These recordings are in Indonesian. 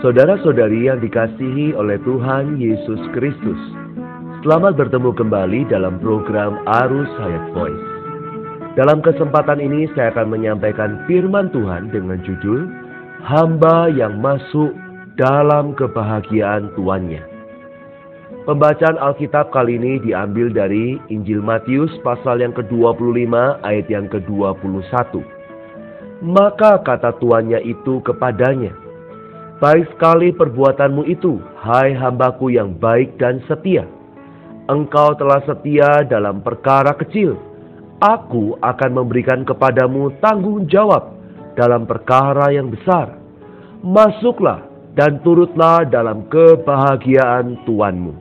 Saudara-saudari yang dikasihi oleh Tuhan Yesus Kristus, selamat bertemu kembali dalam program Arus Hayat Voice. Dalam kesempatan ini saya akan menyampaikan firman Tuhan dengan judul Hamba yang Masuk dalam Kebahagiaan Tuannya. Pembacaan Alkitab kali ini diambil dari Injil Matius pasal yang ke-25 ayat yang ke-21. Maka kata tuannya itu kepadanya, baik sekali perbuatanmu itu, hai hambaku yang baik dan setia. Engkau telah setia dalam perkara kecil. Aku akan memberikan kepadamu tanggung jawab dalam perkara yang besar. Masuklah dan turutlah dalam kebahagiaan Tuanmu.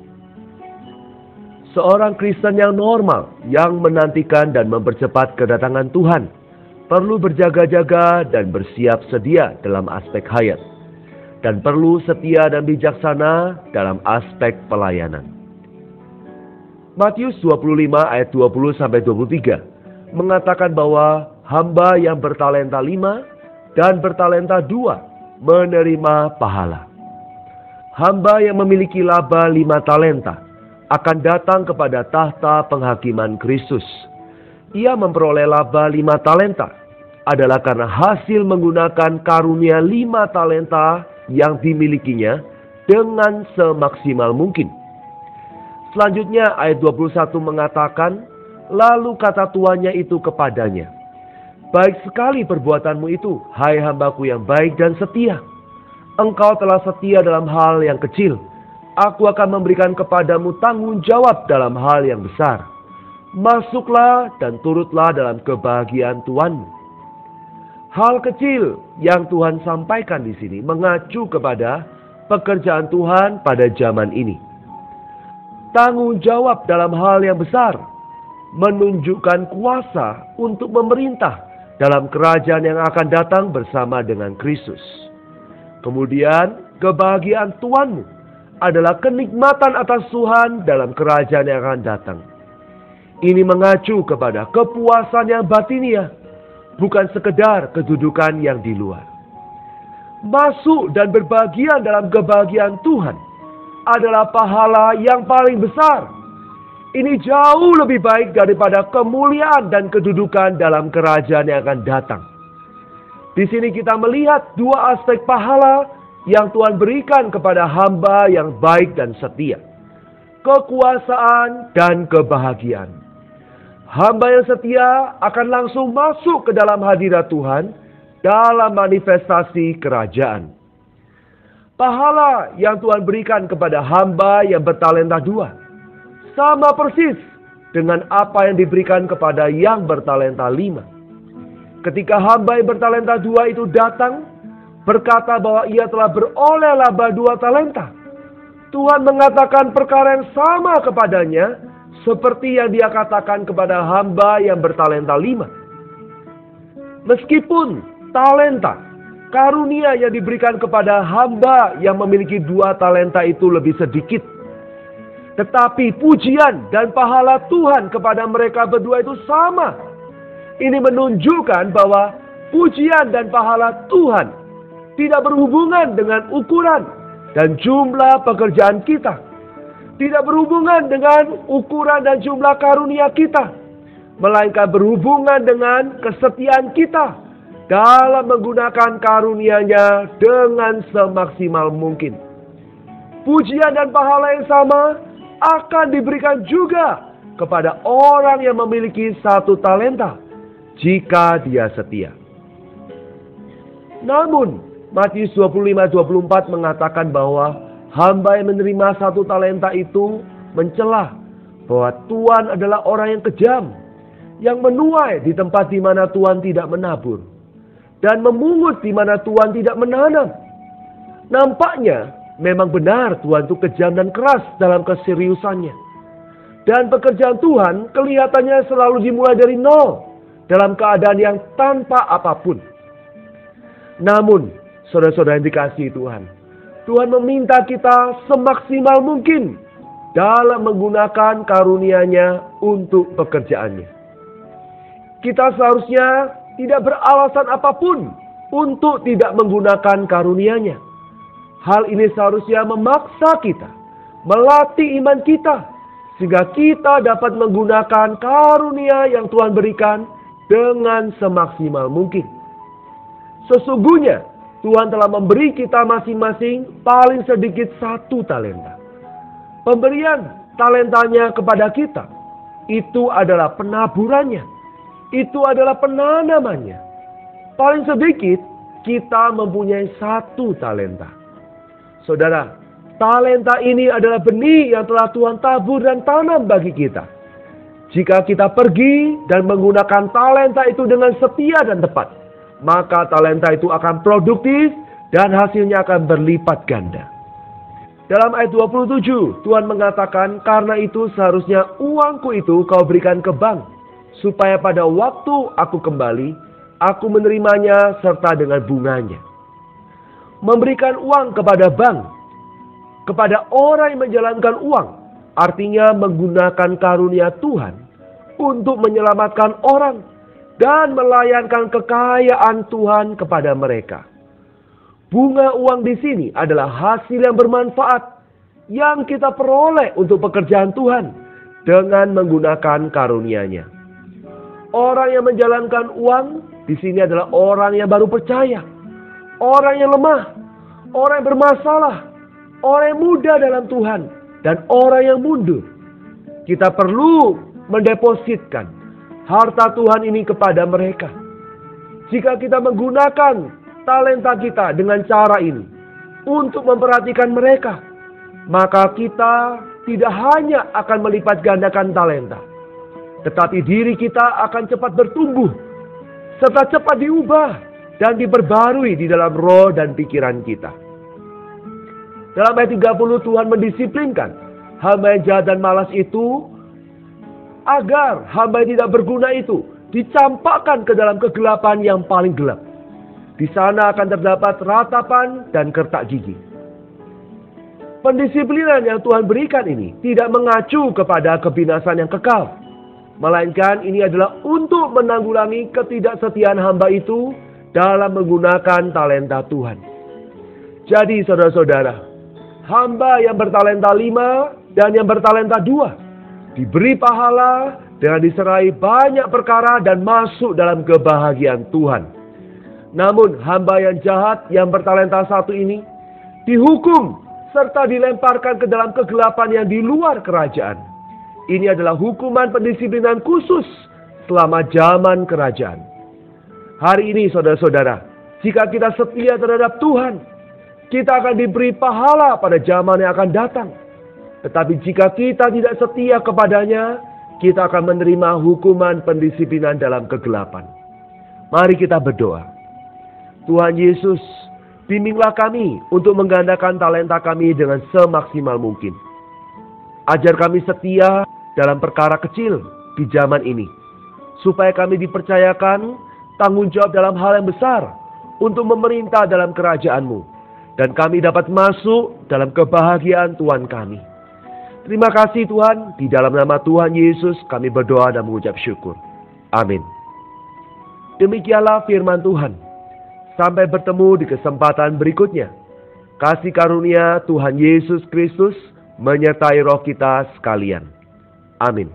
Seorang Kristen yang normal, yang menantikan dan mempercepat kedatangan Tuhan, perlu berjaga-jaga dan bersiap sedia dalam aspek hayat, dan perlu setia dan bijaksana dalam aspek pelayanan. Matius 25 ayat 20-23 mengatakan bahwa hamba yang bertalenta 5 dan bertalenta 2 menerima pahala. Hamba yang memiliki laba 5 talenta akan datang kepada tahta penghakiman Kristus. Ia memperoleh laba 5 talenta adalah karena hasil menggunakan karunia 5 talenta yang dimilikinya dengan semaksimal mungkin. Selanjutnya ayat 21 mengatakan, lalu kata tuannya itu kepadanya, baik sekali perbuatanmu itu, hai hambaku yang baik dan setia. Engkau telah setia dalam hal yang kecil. Aku akan memberikan kepadamu tanggung jawab dalam hal yang besar. Masuklah dan turutlah dalam kebahagiaan Tuanmu. Hal kecil yang Tuhan sampaikan di sini mengacu kepada pekerjaan Tuhan pada zaman ini. Tanggung jawab dalam hal yang besar menunjukkan kuasa untuk memerintah dalam kerajaan yang akan datang bersama dengan Kristus. Kemudian kebahagiaan Tuanmu adalah kenikmatan atas Tuhan dalam kerajaan yang akan datang. Ini mengacu kepada kepuasan yang batiniah, bukan sekedar kedudukan yang di luar. Masuk dan berbahagia dalam kebahagiaan Tuhan adalah pahala yang paling besar. Ini jauh lebih baik daripada kemuliaan dan kedudukan dalam kerajaan yang akan datang. Di sini kita melihat dua aspek pahala yang Tuhan berikan kepada hamba yang baik dan setia. Kekuasaan dan kebahagiaan. Hamba yang setia akan langsung masuk ke dalam hadirat Tuhan dalam manifestasi kerajaan. Pahala yang Tuhan berikan kepada hamba yang bertalenta 2 sama persis dengan apa yang diberikan kepada yang bertalenta 5. Ketika hamba yang bertalenta 2 itu datang, berkata bahwa ia telah beroleh laba 2 talenta. Tuhan mengatakan perkara yang sama kepadanya seperti yang dia katakan kepada hamba yang bertalenta 5. Meskipun talenta, karunia yang diberikan kepada hamba yang memiliki 2 talenta itu lebih sedikit, tetapi pujian dan pahala Tuhan kepada mereka berdua itu sama. Ini menunjukkan bahwa pujian dan pahala Tuhan tidak berhubungan dengan ukuran dan jumlah pekerjaan kita. Tidak berhubungan dengan ukuran dan jumlah karunia kita. Melainkan berhubungan dengan kesetiaan kita dalam menggunakan karunia-Nya dengan semaksimal mungkin. Pujian dan pahala yang sama akan diberikan juga kepada orang yang memiliki 1 talenta jika dia setia. Namun Matius 25-24 mengatakan bahwa hamba yang menerima 1 talenta itu mencela bahwa Tuhan adalah orang yang kejam, yang menuai di tempat di mana Tuhan tidak menabur, dan memungut di mana Tuhan tidak menanam. Nampaknya memang benar Tuhan itu kejam dan keras dalam keseriusannya. Dan pekerjaan Tuhan kelihatannya selalu dimulai dari nol, dalam keadaan yang tanpa apapun. Namun saudara-saudara yang dikasihi Tuhan, Tuhan meminta kita semaksimal mungkin dalam menggunakan karunia-Nya untuk pekerjaannya. Kita seharusnya tidak beralasan apapun untuk tidak menggunakan karunia-Nya. Hal ini seharusnya memaksa kita, melatih iman kita, sehingga kita dapat menggunakan karunia yang Tuhan berikan dengan semaksimal mungkin. Sesungguhnya Tuhan telah memberi kita masing-masing paling sedikit 1 talenta. Pemberian talentanya kepada kita, itu adalah penaburannya, itu adalah penanamannya. Paling sedikit kita mempunyai 1 talenta. Saudara, talenta ini adalah benih yang telah Tuhan tabur dan tanam bagi kita. Jika kita pergi dan menggunakan talenta itu dengan setia dan tepat, maka talenta itu akan produktif dan hasilnya akan berlipat ganda. Dalam ayat 27, Tuhan mengatakan, karena itu seharusnya uangku itu kau berikan ke bank, supaya pada waktu aku kembali, aku menerimanya serta dengan bunganya. Memberikan uang kepada bank, kepada orang yang menjalankan uang, artinya menggunakan karunia Tuhan untuk menyelamatkan orang dan melayankan kekayaan Tuhan kepada mereka. Bunga uang di sini adalah hasil yang bermanfaat yang kita peroleh untuk pekerjaan Tuhan dengan menggunakan karunia-Nya. Orang yang menjalankan uang di sini adalah orang yang baru percaya, orang yang lemah, orang yang bermasalah, orang yang muda dalam Tuhan, dan orang yang mundur. Kita perlu mendepositkan harta Tuhan ini kepada mereka. Jika kita menggunakan talenta kita dengan cara ini untuk memperhatikan mereka, maka kita tidak hanya akan melipat gandakan talenta, tetapi diri kita akan cepat bertumbuh, serta cepat diubah dan diperbarui di dalam roh dan pikiran kita. Dalam ayat 30 Tuhan mendisiplinkan hamba yang jahat dan malas itu, agar hamba yang tidak berguna itu dicampakkan ke dalam kegelapan yang paling gelap. Di sana akan terdapat ratapan dan kertak gigi. Pendisiplinan yang Tuhan berikan ini tidak mengacu kepada kebinasan yang kekal, melainkan ini adalah untuk menanggulangi ketidaksetiaan hamba itu dalam menggunakan talenta Tuhan. Jadi saudara-saudara, hamba yang bertalenta 5 dan yang bertalenta 2 diberi pahala dengan diserai banyak perkara dan masuk dalam kebahagiaan Tuhan. Namun hamba yang jahat yang bertalenta 1 ini dihukum serta dilemparkan ke dalam kegelapan yang di luar kerajaan. Ini adalah hukuman pendisiplinan khusus selama zaman kerajaan. Hari ini saudara-saudara, jika kita setia terhadap Tuhan, kita akan diberi pahala pada zaman yang akan datang. Tetapi jika kita tidak setia kepadanya, kita akan menerima hukuman pendisiplinan dalam kegelapan. Mari kita berdoa. Tuhan Yesus, bimbinglah kami untuk menggandakan talenta kami dengan semaksimal mungkin. Ajar kami setia dalam perkara kecil di zaman ini, supaya kami dipercayakan tanggung jawab dalam hal yang besar untuk memerintah dalam kerajaan-Mu, dan kami dapat masuk dalam kebahagiaan Tuhan kami. Terima kasih Tuhan, di dalam nama Tuhan Yesus kami berdoa dan mengucap syukur. Amin. Demikianlah firman Tuhan. Sampai bertemu di kesempatan berikutnya. Kasih karunia Tuhan Yesus Kristus menyertai roh kita sekalian. Amin.